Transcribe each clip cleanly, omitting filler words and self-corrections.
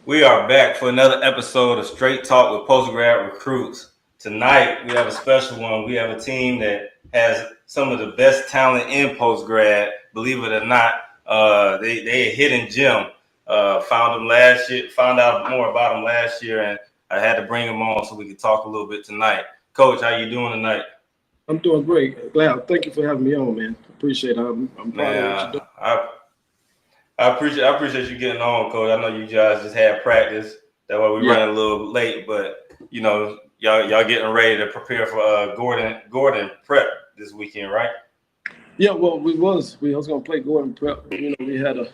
We are back for another episode of Straight Talk with Postgrad Recruits. Tonight, we have a special one. We have a team that has some of the best talent in postgrad. Believe it or not, they a hidden gem. Found them last year. Found out more about them last year, and I had to bring them on so we could talk a little bit tonight. Coach, how you doing tonight? I'm doing great. Glad. Thank you for having me on, man. Appreciate it. I'm proud of what you're doing. I appreciate you getting on, Coach. I know you guys just had practice. That's why we running a little late, but y'all getting ready to prepare for Gordon prep this weekend, right? Yeah, well, we was gonna play Gordon prep. We had a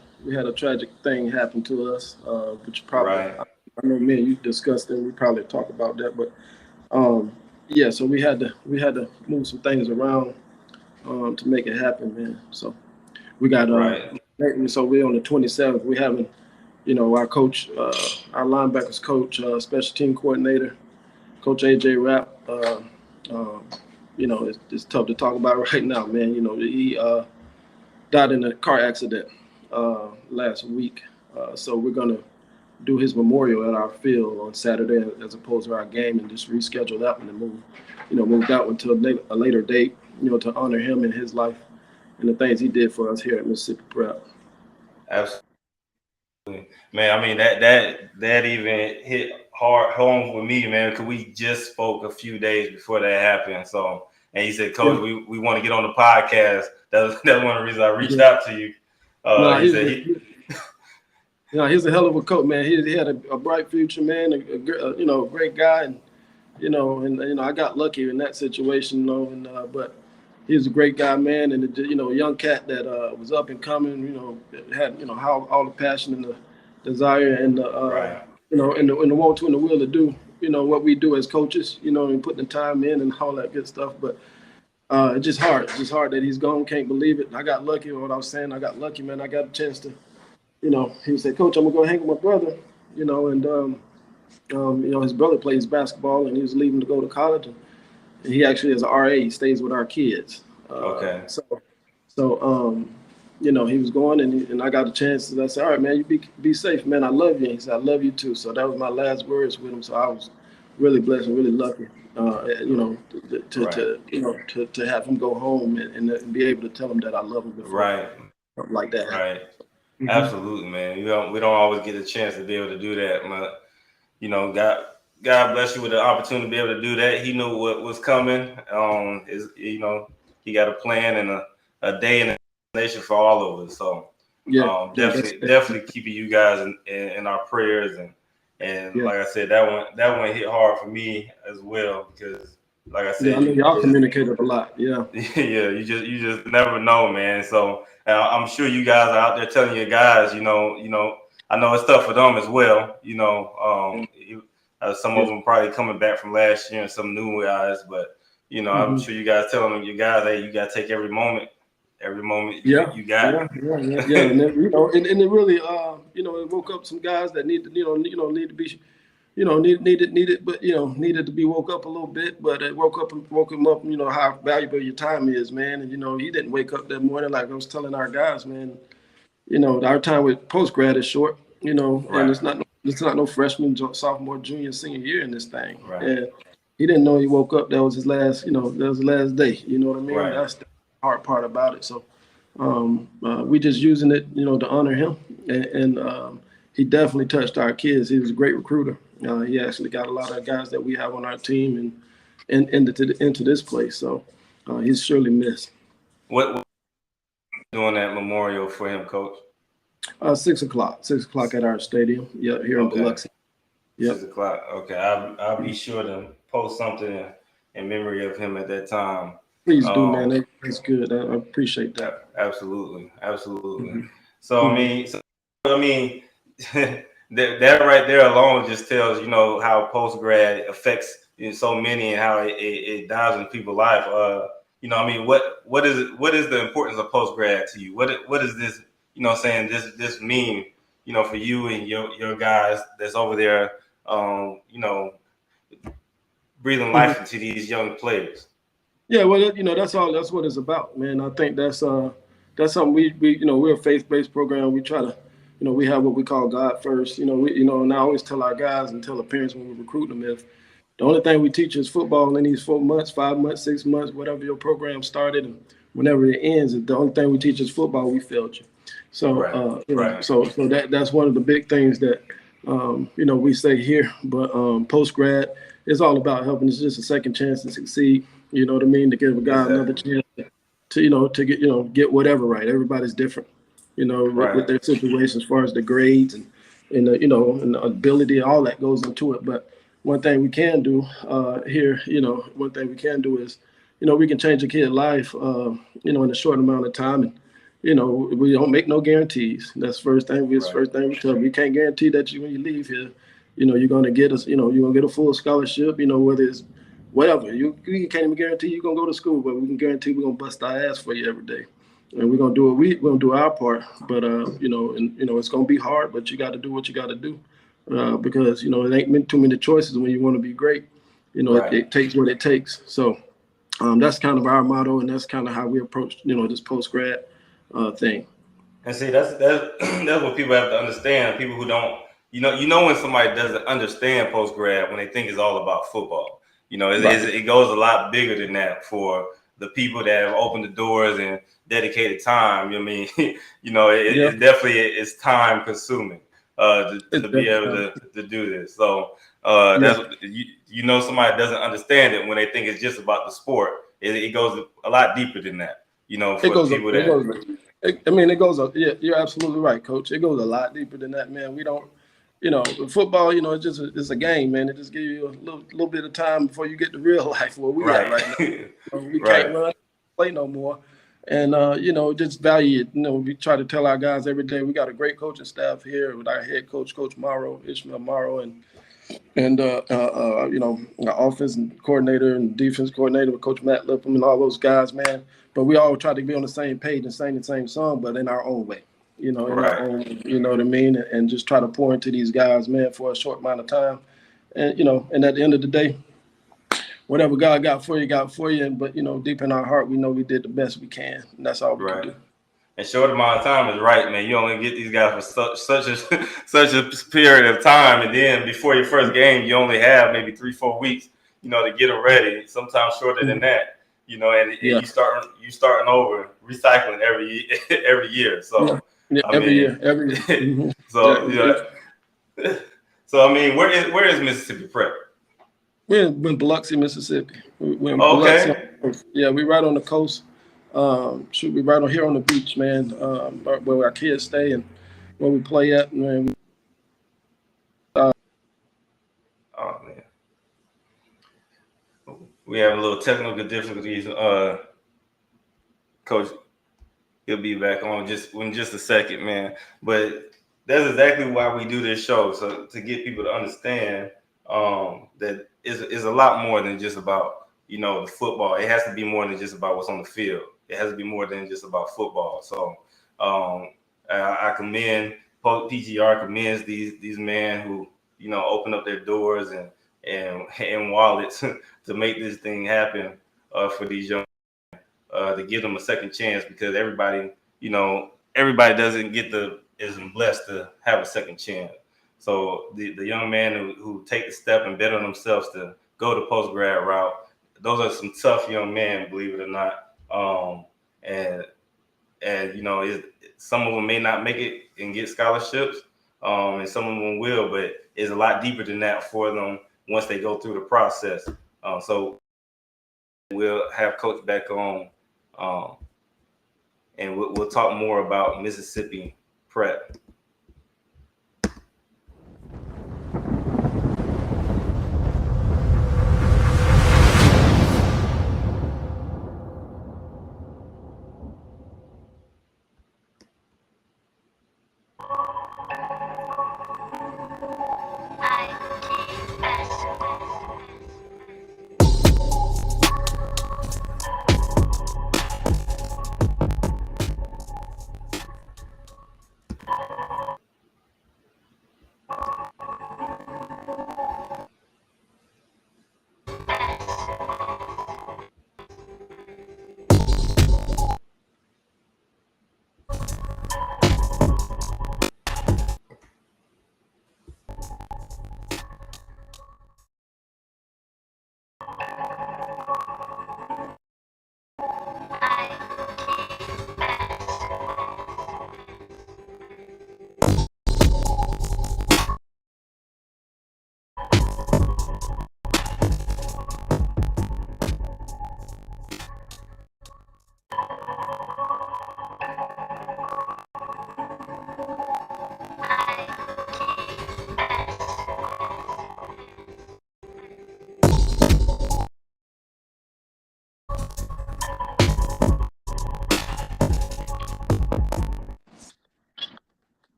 tragic thing happen to us, which probably I know me and you discussed it. We probably talk about that, but so we had to move some things around to make it happen, man. So we got So we're on the 27th. We having, our coach, our linebackers coach, special team coordinator, Coach AJ Rapp. It's tough to talk about right now, man. He died in a car accident last week. So we're gonna do his memorial at our field on Saturday as opposed to our game, and just reschedule that one and move that one to a later date, to honor him and his life and the things he did for us here at Mississippi Prep. Absolutely, man. I mean that even hit hard home with me, man, because we just spoke a few days before that happened. So, and he said, Coach, we want to get on the podcast. That's one of the reasons I reached out to you. He's a hell of a coach, man. He had a bright future, man. A great guy, and I got lucky in that situation, but he was a great guy, man, and a young cat that was up and coming. Had all the passion and the desire and and the want to and the will to do what we do as coaches, and putting the time in and all that good stuff. But it's just hard. It's just hard that he's gone. Can't believe it. I got lucky. What I was saying, I got lucky, man. I got a chance to, he said, Coach, I'm gonna go hang with my brother, his brother plays basketball and he was leaving to go to college, and he actually is an RA. He stays with our kids. So he was going, and I got a chance. And I said, all right, man, you be safe, man. I love you. And he said, I love you too. So that was my last words with him. So I was really blessed and really lucky, to have him go home and be able to tell him that I love him before, something like that. Right. Mm-hmm. Absolutely, man. We don't always get a chance to be able to do that. But, God bless you with the opportunity to be able to do that. He knew what was coming. He got a plan and a day in the nation for all of us. So definitely keeping you guys in our prayers, and like I said, that one hit hard for me as well, because like I said, I know y'all communicated a lot. Yeah. Yeah, you just never know, man. So I'm sure you guys are out there telling your guys, I know it's tough for them as well. Some of them probably coming back from last year and some new guys, but I'm sure you guys telling them, your guys, hey, you got to take every moment you got. And then, and it really, it woke up some guys that need to be, needed to be woke up a little bit, but it woke him up, how valuable your time is, man. And, he didn't wake up that morning. Like I was telling our guys, man, our time with postgrad is short, and it's not no freshman, sophomore, junior, senior year in this thing. Right. And he didn't know he woke up. That was his last, that was the last day. You know what I mean? Right. That's the hard part about it. So we just using it, to honor him. And he definitely touched our kids. He was a great recruiter. He actually got a lot of guys that we have on our team and into this place. So he's surely missed. What doing that memorial for him, Coach? 6 o'clock. 6 o'clock at our stadium. Yeah, here in Biloxi. Yep. 6 o'clock. Okay, I'll be sure to post something in memory of him at that time. Please do, man. That's good. I appreciate that. Absolutely. Mm-hmm. So I mean, that right there alone just tells how postgrad affects so many and how it dives in people's life. I mean, what is it? What is the importance of post grad to you? What is this? Saying this mean, for you and your guys that's over there, breathing Mhm. life into these young players. Yeah, well, that's all. That's what it's about, man. I think that's something we're a faith-based program. We try to, we have what we call God first. And I always tell our guys and tell the parents when we recruit them, if the only thing we teach is football in these 4 months, 5 months, 6 months, whatever your program started, and whenever it ends, if the only thing we teach is football, we failed you. So, Right. Right. so that's one of the big things that we say here. But post grad, it's all about helping. It's just a second chance to succeed. You know what I mean? To give a guy another Exactly. chance to get whatever right. Everybody's different, with Right. their situation as far as the grades and and the ability, all that goes into it. But one thing we can do here, one thing we can do is, we can change a kid's life, in a short amount of time. And, we don't make no guarantees. That's the first thing. Right. First thing we tell them. We can't guarantee that when you leave here, you're gonna get us. You're gonna get a full scholarship. Whether it's whatever. We can't even guarantee you're gonna go to school, but we can guarantee we're gonna bust our ass for you every day. And we're gonna do we're gonna do our part. But it's gonna be hard, but you gotta do what you gotta do. Because it ain't too many choices when you want to be great. Right. It takes what it takes. So that's kind of our motto, and that's kind of how we approach this post grad thing. And see, that's that's what people have to understand. People who don't, when somebody doesn't understand post grad when they think it's all about football. Right. It goes a lot bigger than that for the people that have opened the doors and dedicated time. You know what I mean? Yeah. It definitely is time consuming It's to be able definitely to do this. So yeah. that's somebody doesn't understand it when they think it's just about the sport. It goes a lot deeper than that. It For the goes. people It that goes. I mean, it goes. Yeah, you're absolutely right, Coach. It goes a lot deeper than that, man. We don't. Football. It's a game, man. It just gives you a little bit of time before you get to real life where we at right. right now. We can't Right. run, play no more, and just value it. We try to tell our guys every day. We got a great coaching staff here with our head coach, Coach Morrow, Ishmael Morrow, and our offense and coordinator and defense coordinator with Coach Matt Lipham and all those guys, man. But we all try to be on the same page and sing the same song, but in our own way, in our Right. own, you know what I mean, and just try to pour into these guys, man, for a short amount of time, and at the end of the day, whatever God got for you, but deep in our heart, we know we did the best we can, and that's all we can Right. do. And short amount of time is right, man. You only get these guys for such a such a period of time, and then before your first game, you only have maybe 3-4 weeks, to get them ready. Sometimes shorter than that, and Yeah, you starting over, recycling every year. yeah, So yeah. I Every mean, year, every year. Yeah, so so I mean, where is Mississippi Prep? we're in Biloxi, Mississippi. We're in Biloxi. Okay. Yeah, we right on the coast. Should be right on here on the beach, man. Where our kids stay and where we play at, man. Oh man, we have a little technical difficulties. Coach, he'll be back on just in just a second, man. But that's exactly why we do this show, so to get people to understand that is a lot more than just about the football. It has to be more than just about what's on the field. It has to be more than just about football. So I commend PGR commends these men who open up their doors and wallets to make this thing happen for these young. To give them a second chance because everybody doesn't isn't blessed to have a second chance. So the young man who take the step and bet on themselves to go the post grad route, those are some tough young men, believe it or not. And some of them may not make it and get scholarships, and some of them will, but it's a lot deeper than that for them once they go through the process. So we'll have Coach back on. Um, and we'll talk more about Mississippi Prep.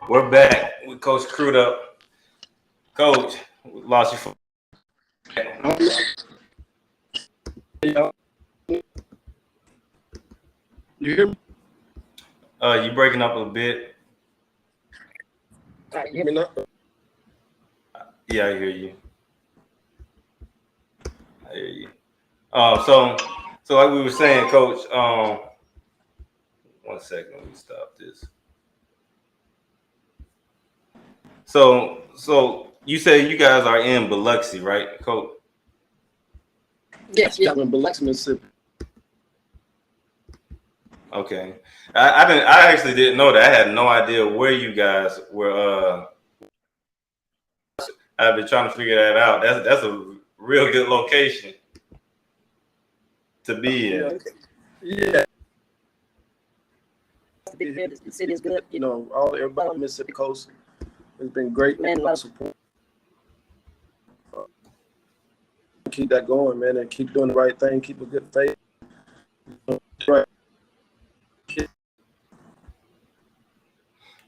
We're back with Coach Crudup. Coach, we lost you for. You hear me? You breaking up a bit. You hear me now? Yeah, I hear you. I hear you. So like we were saying, Coach. 1 second, let me stop this. So you say you guys are in Biloxi, right, Coach? Yes, yeah, I'm in Biloxi, Mississippi. Okay. I didn't. I actually didn't know that. I had no idea where you guys were. I've been trying to figure that out. That's a real good location to be in. Yeah. The city is good. You know, everybody on the Mississippi coast has been great, man. A lot of support. Keep that going, man, and keep doing the right thing. Keep a good faith. Right.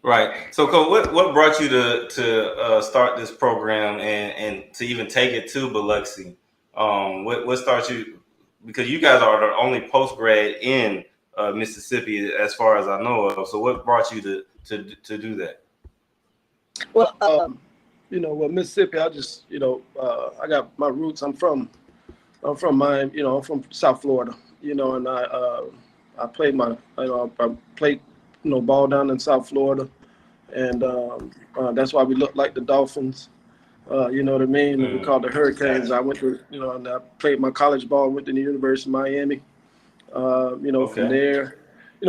Right. So, Coach, what brought you to start this program and to even take it to Biloxi? What starts you? Because you guys are the only post grad in Mississippi, as far as I know of. So, what brought you to do that? Well, Mississippi. I just, I got my roots. I'm from Miami. I'm from South Florida. And I played ball down in South Florida, and that's why we look like the Dolphins. You know what I mean? We called the Hurricanes. I went to, and I played my college ball. Went to the University of Miami. Okay.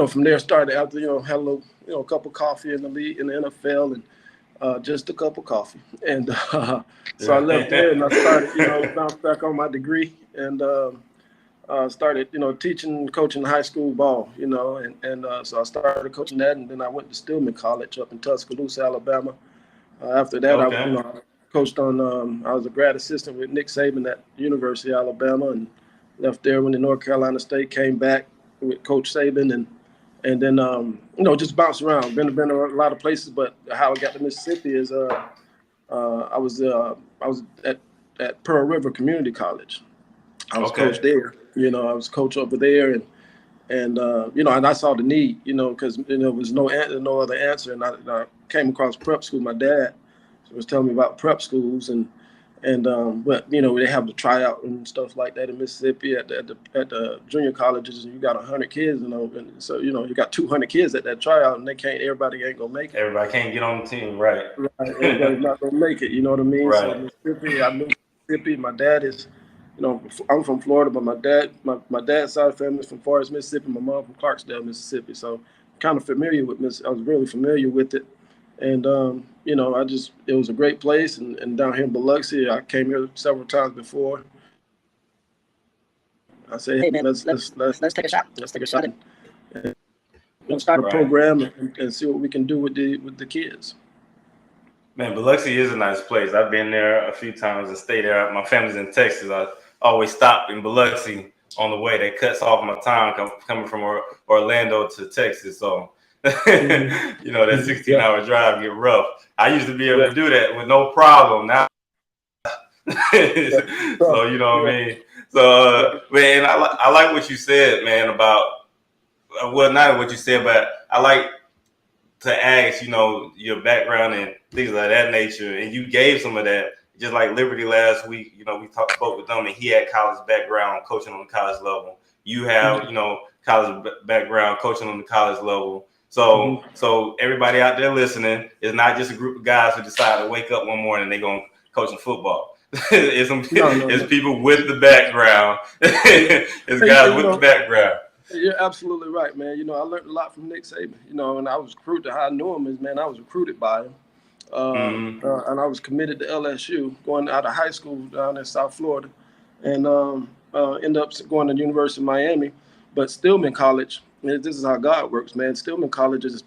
From there started after, had a little, a cup of coffee in the league in the NFL, and just a cup of coffee. And so I left there and I started, bounced back on my degree and started, teaching, coaching high school ball, and so I started coaching that, and then I went to Stillman College up in Tuscaloosa, Alabama. After that, Okay. I coached on. I was a grad assistant with Nick Saban at University of Alabama, and left there, went to North Carolina State, came back with Coach Saban, and then just bounced around. Been a lot of places, but how I got to Mississippi is I was at Pearl River Community College. I was coach Okay. there. I was coach over there, and and I saw the need, because there was no other answer, and I came across prep school. My dad was telling me about prep schools, but they have the tryout and stuff like that in Mississippi at the junior colleges, and you got 100 kids, and so you got 200 kids at that tryout, and everybody ain't gonna make it. Everybody can't get on the team, right? Right, everybody's not gonna make it. You know what I mean? So Right. Mississippi, I knew Mississippi. My dad is, I'm from Florida, but my dad's side of the family is from Forest, Mississippi. My mom from Clarksdale, Mississippi. So kind of familiar with Miss. I was really familiar with it, and it was a great place. And down here in Biloxi, I came here several times before. I say, hey man, let's take a shot. Let's take a shot and start a Right. program and see what we can do with the kids. Man, Biloxi is a nice place. I've been there a few times and stayed there. My family's in Texas. I always stop in Biloxi on the way. That cuts off my time coming from Orlando to Texas. So, that 16-hour drive get rough. I used to be able to do that with no problem. Now, so you know what I mean. So, man, I like what you said, man, about not what you said, but I like to ask, your background and things like that nature. And you gave some of that, just like Liberty last week. We spoke with them, and he had college background coaching on the college level. You have, college background coaching on the college level. So everybody out there listening is not just a group of guys who decide to wake up one morning and they're going to coach some football. It's people with the background. It's guys with the background. You're absolutely right, man. I learned a lot from Nick Saban. And I was recruited. How I knew him is, man, I was recruited by him, and I was committed to LSU, going out of high school down in South Florida, and ended up going to the University of Miami. But Stillman College, this is how God works, man. Stillman College is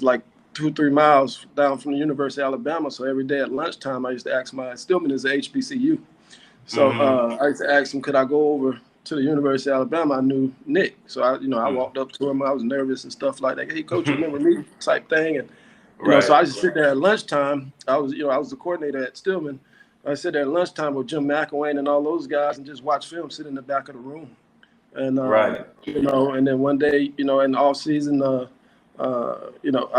like 2-3 miles down from the University of Alabama. So every day at lunchtime, I used to ask Stillman is a HBCU. So I used to ask him, could I go over to the University of Alabama? I knew Nick. So I walked up to him. I was nervous and stuff like that. Hey, coach, you remember me? Type thing. So Right. I just sit there at lunchtime. I was the coordinator at Stillman. I sit there at lunchtime with Jim McElwain and all those guys and just watch film, sit in the back of the room. And Right. and then one day, in the off season, I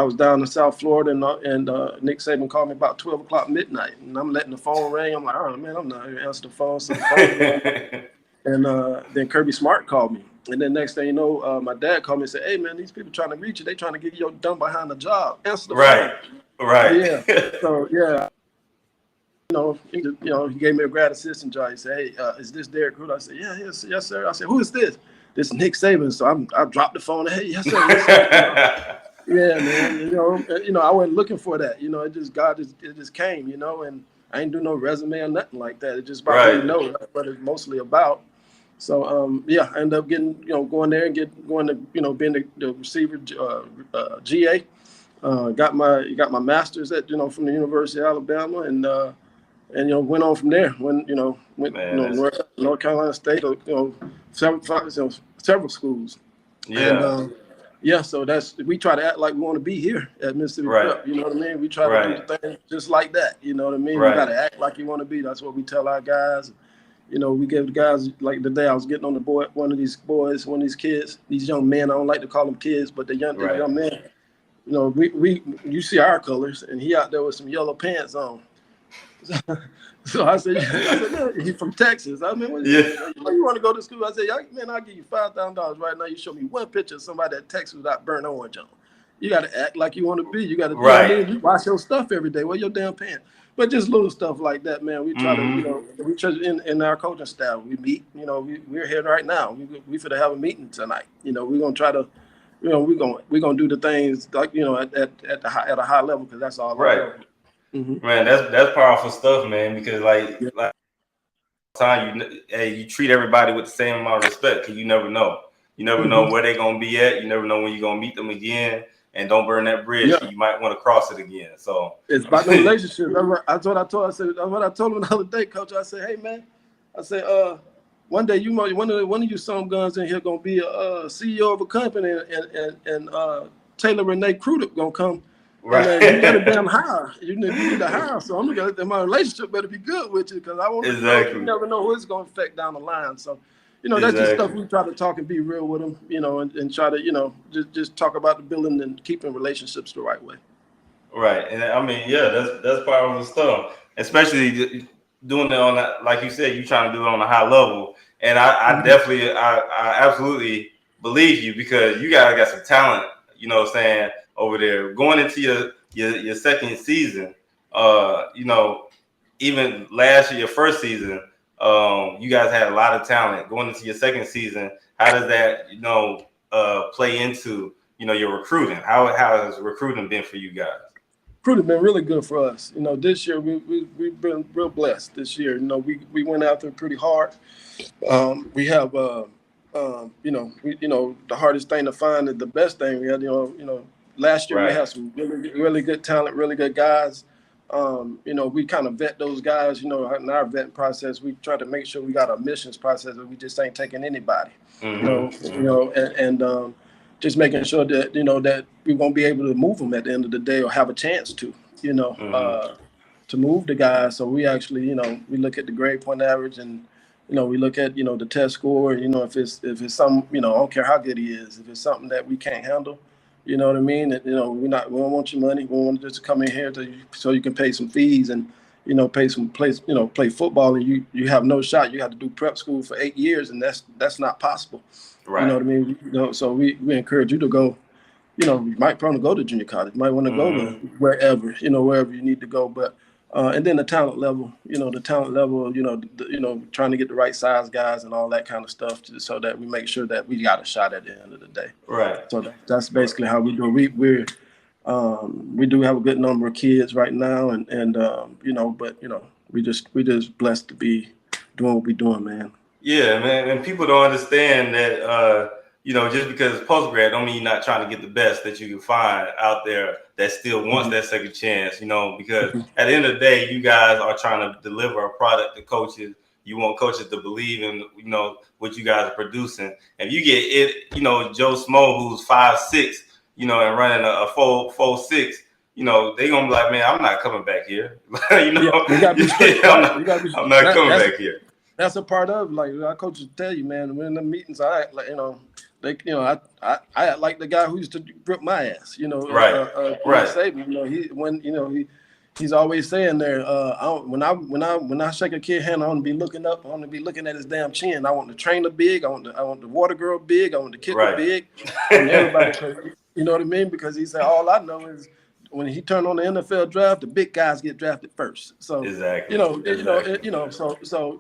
was down in South Florida, and Nick Saban called me about 12 o'clock midnight, and I'm letting the phone ring. I'm like, oh man, I'm not even answering the phone. So the phone rang, and then Kirby Smart called me, and then next thing you know, my dad called me and said, "Hey man, these people trying to reach you. They trying to get you done behind the job. Answer the phone." Right. Right. Yeah. So yeah, he gave me a grad assistant job. He said, "Hey, is this Derek Cruz?" I said, "Yeah, yes, sir." I said, "Who is this?" This is Nick Saban. So I dropped the phone. Hey, yes, sir. Yes, sir. Yeah, man. I wasn't looking for that. It just came. And I ain't do no resume or nothing like that. It's just about who you Right. know. That's what it's mostly about. So I ended up getting going there and going to being the receiver GA. Got my master's at from the University of Alabama and went on from there. Went Man, North Carolina State, several schools, and yeah. so we try to act like we want to be here at Mississippi Right. Prep. You know what I mean? We try to do Right. the thing just like that. You know what I mean? You got Right. to act like you want to be. That's what we tell our guys. We gave the guys, like the day I was getting on the board, one of these kids, these young men. I don't like to call them kids, but the young men. You see our colors, and he out there with some yellow pants on. So I said, man, he's from Texas. I mean, Yeah. you want to go to school? I said, man, I'll give you $5,000 right now. You show me one picture of somebody at Texas without burnt orange on. You got to act like you want to be. You got to, Right. you wash your stuff every day. Wear your damn pants. But just little stuff like that, man. We try to, we try in our coaching staff. We meet. We're here right now. We finna have a meeting tonight. We're gonna try to, we're gonna do the things like at a high level because that's all I Right. know. Mm-hmm. Man, that's powerful stuff, man. Because like time you treat everybody with the same amount of respect because you never know. You never know where they're gonna be at. You never know when you're gonna meet them again. And don't burn that bridge. Yeah. You might want to cross it again. So it's about the relationship. That's what I told him the other day, Coach. I said, hey man, I said, one day one of you some guns in here gonna be a CEO of a company, and Taylor Renee Crudup gonna come. right. And you got a damn hire. You need to hire. So I'm gonna my relationship better be good with you because I want to Exactly. you never know who it's gonna affect down the line. So that's just stuff we try to talk and be real with them, and try to, just talk about the building and keeping relationships the right way. Right. And I mean, yeah, that's powerful stuff. Especially doing it on that, like you said, you trying to do it on a high level. And I definitely, I absolutely believe you because you guys got some talent, saying, over there. Going into your second season, even last year, your first season, you guys had a lot of talent. Going into your second season, how does that, play into, your recruiting? How has recruiting been for you guys? Recruiting been really good for us. This year we've been real blessed. This year, we went out there pretty hard. We have, the hardest thing to find is the best thing. We had, last year we had some really, really good talent, really good guys. We kind of vet those guys. In our vetting process, we try to make sure we got a admissions process, and we just ain't taking anybody. And just making sure that that we're gonna be able to move them at the end of the day, or have a chance to, to move the guys. So we actually, we look at the grade point average, and we look at the test score. If it's something, I don't care how good he is. If it's something that we can't handle, you know what I mean. And, we don't want your money. We want just to come in here so you can pay some fees and play football, and you have no shot. You have to do prep school for 8 years, and that's not possible. Right. You know what I mean? So we encourage you to go. You might probably go to junior college. You might want to go to wherever you need to go. But and then the talent level, trying to get the right size guys and all that kind of stuff, so that we make sure that we got a shot at the end of the day. Right. So that's basically how we do it. We do have a good number of kids right now, and but we just blessed to be doing what we're doing, man. Yeah, man, and people don't understand that just because it's post grad don't mean you're not trying to get the best that you can find out there that still wants that second chance, because at the end of the day, you guys are trying to deliver a product to coaches. You want coaches to believe in, what you guys are producing. And you get it, Joe Smo, who's 5'6", and running a 4.6, you know, they gonna be like, man, I'm not coming back here. You know, Yeah, we got to be straight. Right? I'm not coming back here. That's a part of, like, our coaches tell you, man. When in the meetings, I act like, I act like the guy who used to grip my ass. Right, right, Saban. He's always saying there. When I shake a kid hand, I want to be looking up. I want to be looking at his damn chin. I want the trainer big. I want the water girl big. I want the kicker right. big. And everybody, you know what I mean? Because he said, all I know is when he turned on the NFL draft, the big guys get drafted first. So Exactly. So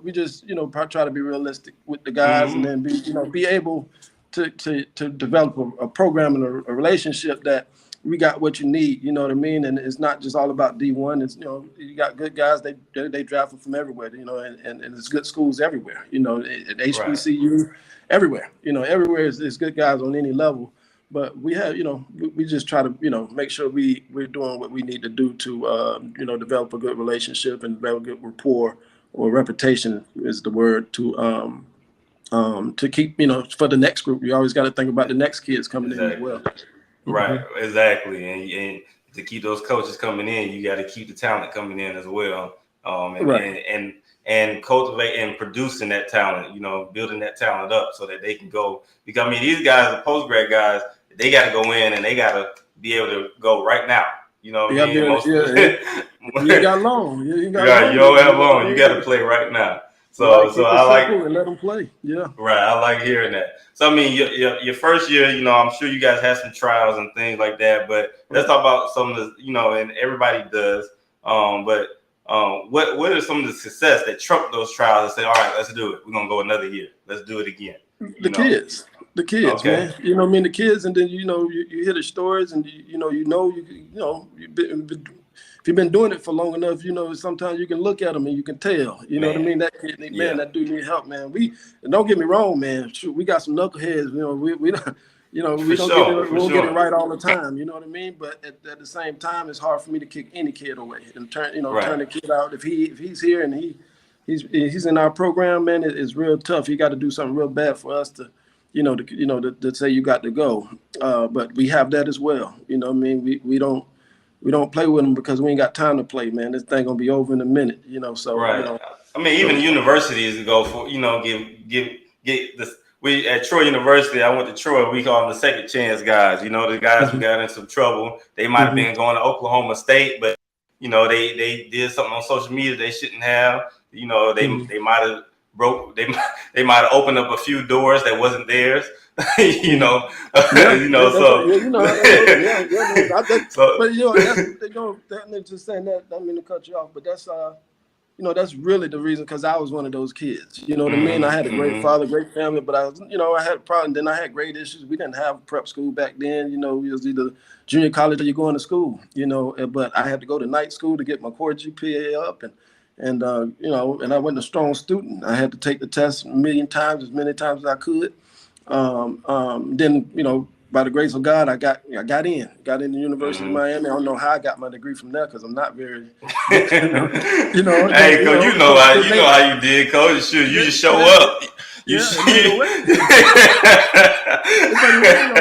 we just try to be realistic with the guys, and then be able to develop a program and a relationship that we got what you need. You know what I mean? And it's not just all about D1. It's you got good guys. They draft from everywhere. And it's good schools everywhere. At HBCU, everywhere. Everywhere is good guys on any level. But we have, we just try to, make sure we're doing what we need to do to, develop a good relationship and develop a good rapport, or reputation is the word, to keep, for the next group. You always got to think about the next kids coming in as well. Right, exactly. And to keep those coaches coming in, you got to keep the talent coming in as well. And cultivate and producing that talent, building that talent up so that they can go. Because I mean, these guys, the post-grad guys, they got to go in and they got to be able to go right now. You know what I mean? You ain't got long. You don't have long. You got to play right now. So I like and let them play. Yeah. Right. I like hearing that. So I mean, your first year, I'm sure you guys had some trials and things like that. But let's talk about some of the, and everybody does. What are some of the success that trumped those trials and say, all right, let's do it. We're gonna go another year. Let's do it again. The kids, okay. Man. You know what I mean? The kids, and then you hear the stories, and if you've been doing it for long enough, sometimes you can look at them and you can tell. You know what I mean? That kid, that dude need help, man. And don't get me wrong, man. Shoot, we got some knuckleheads. We don't. We don't get it right all the time. You know what I mean? But at the same time, it's hard for me to kick any kid away and turn the kid out. If he's here and he's in our program, man, it's real tough. He got to do something real bad for us to say you got to go. But we have that as well. You know what I mean? We don't play with them because we ain't got time to play, man. This thing gonna be over in a minute. So right. I mean, even universities go for get this. We at Troy University, I went to Troy. We call them the second chance guys. The guys who got in some trouble. They might have been going to Oklahoma State, but they did something on social media they shouldn't have. They might have they might have opened up a few doors that wasn't theirs. But that's just saying that. I don't mean to cut you off, but that's that's really the reason, because I was one of those kids. You know what I mean? I had a great father, great family, but I was, I had a problem. Then I had great issues. We didn't have prep school back then. It was either junior college or you're going to school. But I had to go to night school to get my core GPA up, and I wasn't a strong student. I had to take the test as many times as I could. Then by the grace of God, I got in the University of Miami. I don't know how I got my degree from there, because I'm not very, Hey, Coach, you know how you did, Coach. Sure, you just show up.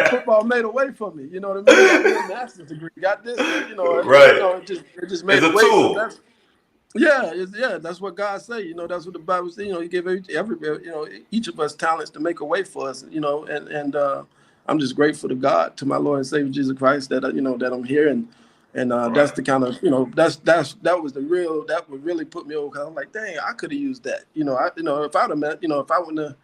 Football made a way for me. You know what I mean? I got a master's degree. Got this. Right. It just made a way. Tool. That's what God say. That's what the Bible says. He gave each of us talents to make a way for us. And I'm just grateful to God, to my Lord and Savior Jesus Christ, that that I'm here, and that's the kind of that would really put me over. 'Cause I'm like, dang, I could have used that. If I'd have met, if I wouldn't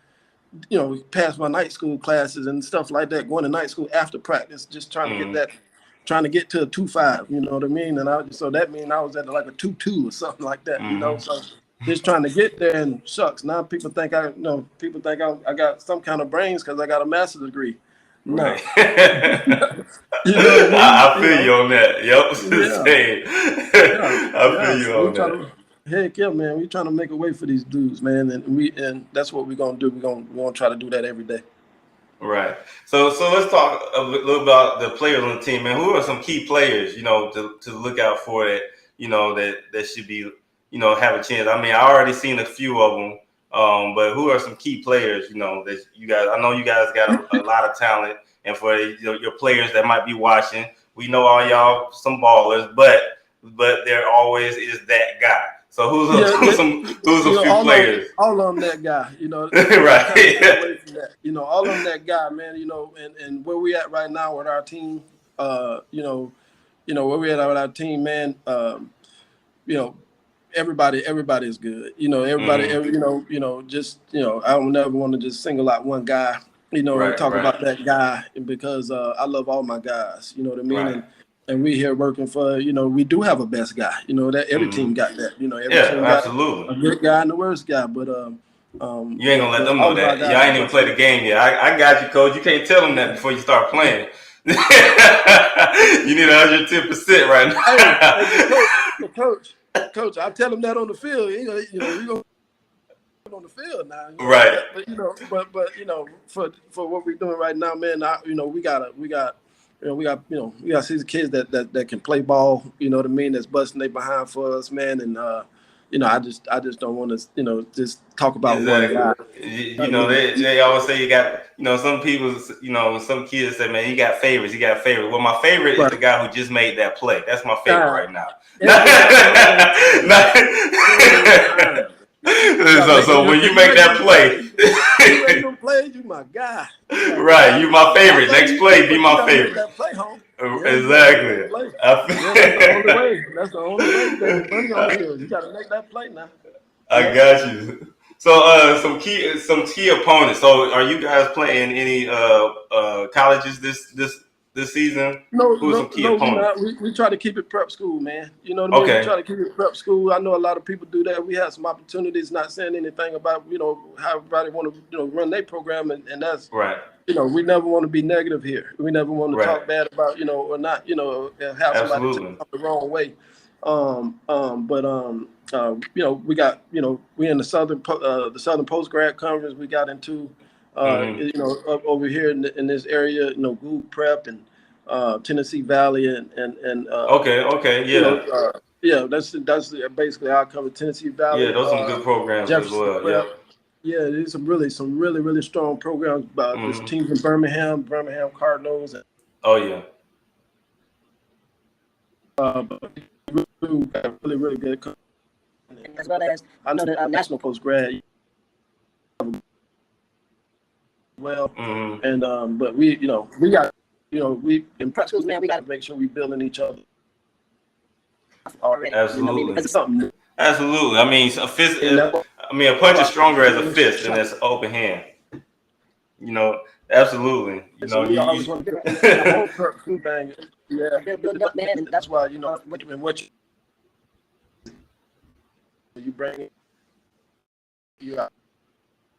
have passed my night school classes and stuff like that, going to night school after practice, just trying to get to a 2.5, you know what I mean? And so that means I was at like a 2.2 or something like that, So just trying to get there, and shucks, now people think I got some kind of brains because I got a master's degree. No. Right. I feel you on that. Yep. I feel you on that. Heck yeah, man. We trying to make a way for these dudes, man, and that's what we're gonna do. We're gonna try to do that every day. Right. So let's talk a little about the players on the team, man. Who are some key players, to look out for that, that should be, have a chance? I mean, I already seen a few of them, but who are some key players, that you guys? I know you guys got a lot of talent, and for your players that might be watching, We know all y'all some ballers, but there always is that guy. So who's a few players? All of them that guy. You know, Right. kind of get away from that. You know, all of them that guy, man. You know, and where we at right now with our team. Where we at with our team, man. You know, everybody is good. You know, everybody, just I don't never want to just single out one guy. You know, and talk about that guy because I love all my guys. You know what I mean? Right. And we here working for, we do have a best guy. You know, that every team got that. You know, every team got absolutely. a good guy and the worst guy. But you ain't gonna let them know that. Y'all ain't even play the game yet. I got you, coach. You can't tell them that before you start playing. You need 110% right now. Hey, coach, I tell him that on the field. We gonna on the field now. Right. But for what we're doing right now, man, we got these kids that can play ball. You know what I mean? That's busting they behind for us, man. And I just don't want to just talk about one guy. They always say you got some people some kids say, man, you got favorites. Well, my favorite is the guy who just made that play. That's my favorite right now. So when you make that play, you my guy. Right, you my favorite. Next play, be my favorite. That play home. Exactly. That's the only way to get money on the field. You got to make that play now. I got you. So some key opponents. So are you guys playing any colleges this season? Who's some key opponents? We try to keep it prep school, man. You know what I mean? Okay. We try to keep it prep school. I know a lot of people do that. We have some opportunities, not saying anything about, how everybody want to, run their program. And that's, right. We never want to be negative here. We never want to talk bad about, or not, have somebody take it the wrong way. We got, we in the Southern Post-Grad Conference. We got into, up over here in this area, Gould Prep and Tennessee Valley and that's basically how I cover Tennessee Valley. Yeah, those are some good programs as well. Prep. Yeah, there's some really strong programs. There's teams in Birmingham Cardinals. Really good. As well as I know the national postgrad. Well, and but we got we in prep schools, man. We got to make sure we building each other. Already. Absolutely. It's something new. Absolutely. I mean, a punch is stronger as a fist than as an open hand. Absolutely. We always want to get the whole prep school bang. Yeah, man, and that's why what you bring you out,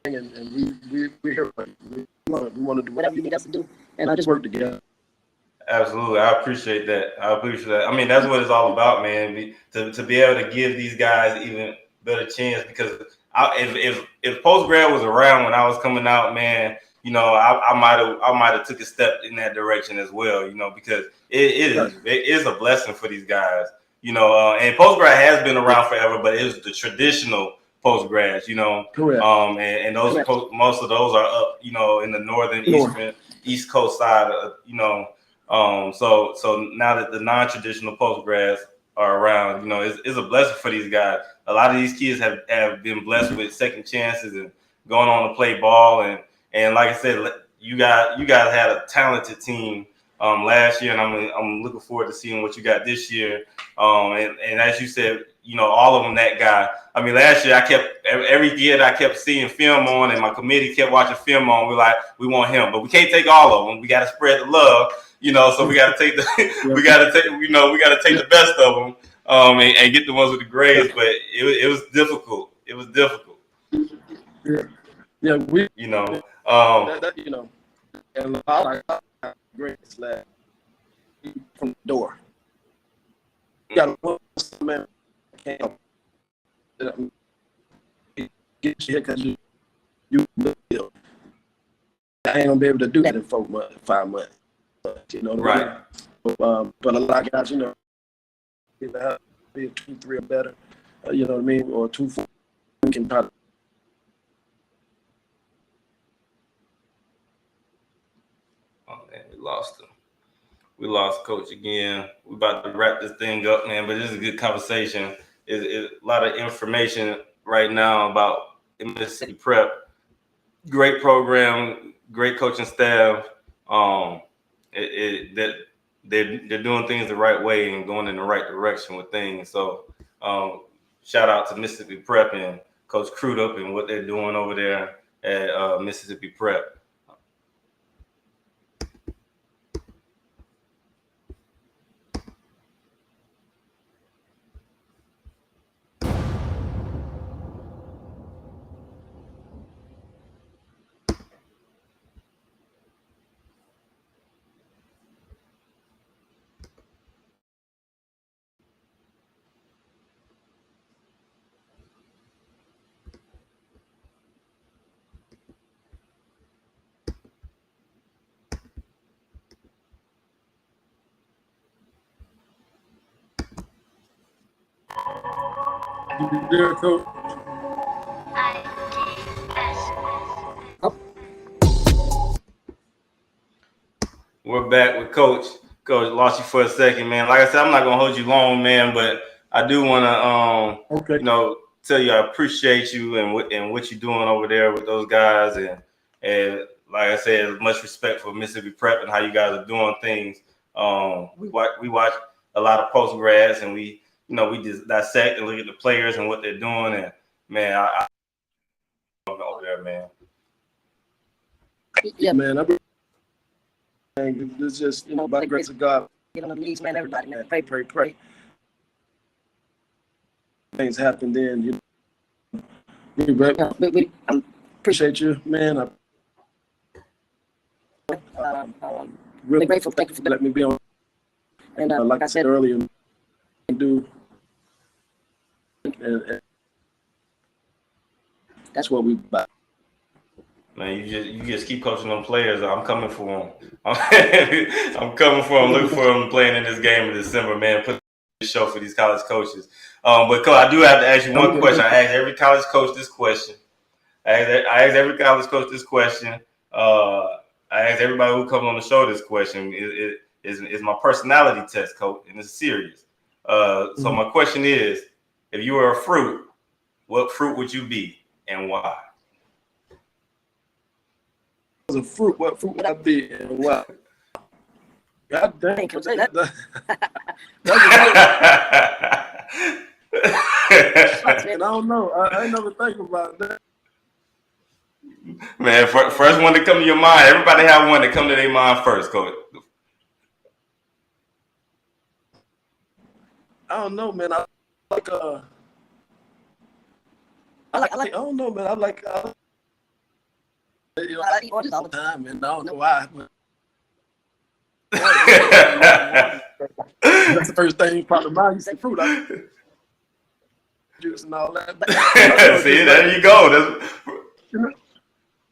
and we're here. We want to do whatever you need us to do, and I just work together. Absolutely, I appreciate that. I mean, that's what it's all about, man. To be able to give these guys even better chance, because if post grad was around when I was coming out, man, I might have took a step in that direction as well, because it is a blessing for these guys, and post grad has been around forever, but it's the traditional post grads, Correct. And those most of those are up, in the northern east coast side, so now that the non-traditional post grads are around, it's a blessing for these guys. A lot of these kids have been blessed with second chances and going on to play ball, and like I said, you guys had a talented team last year, and I'm looking forward to seeing what you got this year. And as you said, all of them that guy. I mean, last year every year I kept seeing film on, and my committee kept watching film on. We're like, we want him, but we can't take all of them. We got to spread the love, so we got to take we got to take the best of them, and get the ones with the grades. But it was difficult. It was difficult. Yeah, we and a lot of grades left from the door. You got to man can't get you here because you build. I ain't gonna be able to do that in 4 months, 5 months. Right. But a lot of guys, either be a 2-3 or better, you know what I mean, or 2-4 can try to. Oh man, we lost him. We lost Coach again. We're about to wrap this thing up, man. But this is a good conversation. It's a lot of information right now about Mississippi Prep. Great program, great coaching staff. That they're doing things the right way and going in the right direction with things. So, shout out to Mississippi Prep and Coach Crudup and what they're doing over there at Mississippi Prep. You there, Coach? We're back with Coach. Coach, lost you for a second, man. Like I said, I'm not gonna hold you long, man, but I do want to, tell you I appreciate you and what you're doing over there with those guys, and like I said, much respect for Mississippi Prep and how you guys are doing things. We watch a lot of post grads, and we just dissect and look at the players and what they're doing, and man, I over there, man. Yeah, man. It's just, by the grace of God, man, everybody, man, pray. Things happen then, we appreciate you, man. I'm really grateful. Thank you for letting me be on. And like I said earlier, and that's what we about. Man, you just keep coaching them players. I'm coming for them. I'm coming for them. Looking for them playing in this game in December, man. Put the show for these college coaches. But Coach, I do have to ask you one question. I ask every college coach this question. I ask every college coach this question. I ask everybody who comes on the show this question. Is my personality test, Coach, and it's serious. So my question is, if you were a fruit, what fruit would you be and why? As a fruit, what fruit would I be and why? God dang, that's I don't know. I never think about that. Man, first one to come to your mind. Everybody have one that come to their mind first, Coach. I don't know, man. I don't know, man. I like eat oranges all the time, and I don't know why. But that's the first thing you pop in mind. You say fruit, juice and all that. See, there you go.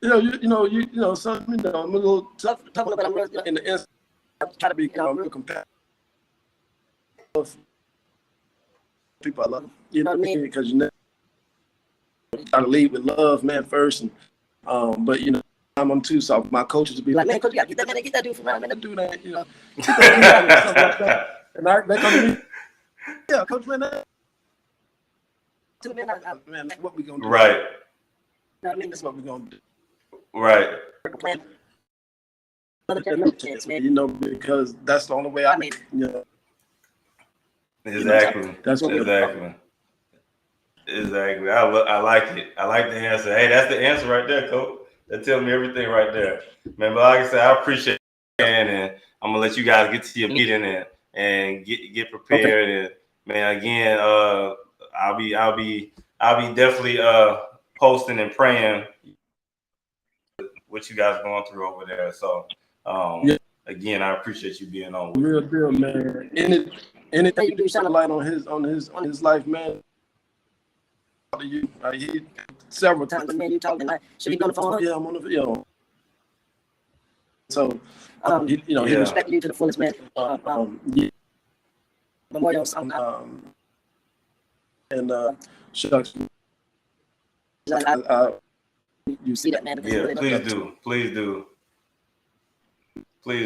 I'm a little tough, but I'm really in the instant. I try to be real competitive. People I love, you know what I mean? Because you try to lead with love, man, first, and but I'm too soft. My coaches would be like, man, coach, you gotta get that dude from around, man, do that, something like that. And they come to me, yeah, coach, man, man, what we gonna do? Right. You know what I mean? That's what we're gonna do. Right. Because that's the only way I made it. Exactly. That's what Exactly. I like it. I like the answer. Hey, that's the answer right there, Coach. That tells me everything right there, man. But like I said, I appreciate it, and I'm gonna let you guys get to your meeting and get prepared. Okay. And man, again, I'll be definitely posting and praying what you guys are going through over there. So again, I appreciate you being on. Real deal, man. Anything you do shine a light on his life, man. You several times, man. You talking like, should he be on the phone? Yeah, I'm on the video. So, he respected you to the fullest, man. Memorial song, and shucks. You see that, man? Yeah, please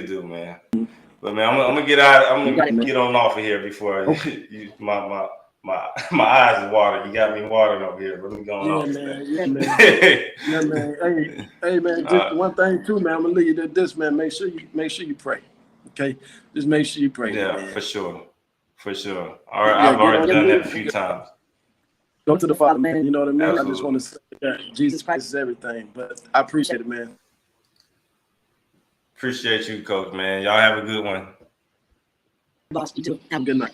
do, man. But man, I'm gonna get out. I'm Got it, gonna man. get on off of here before Okay. my eyes is watering. You got me watering over here. Let me go on Yeah, off man. this Yeah, thing. man. Yeah, man. Hey, man. Just one thing too, man. I'm gonna leave you to this, man. Make sure you pray. Okay. Just make sure you pray, Yeah, man. for sure. For sure. All right, Yeah, I've get already on your done that a knees. few times. Go to the Father, man. You know what I mean? I just want Absolutely. to say that Jesus Christ is everything. But I appreciate it, man. Appreciate you, Coach, man. Y'all have a good one. Boss, you too. Have a good night.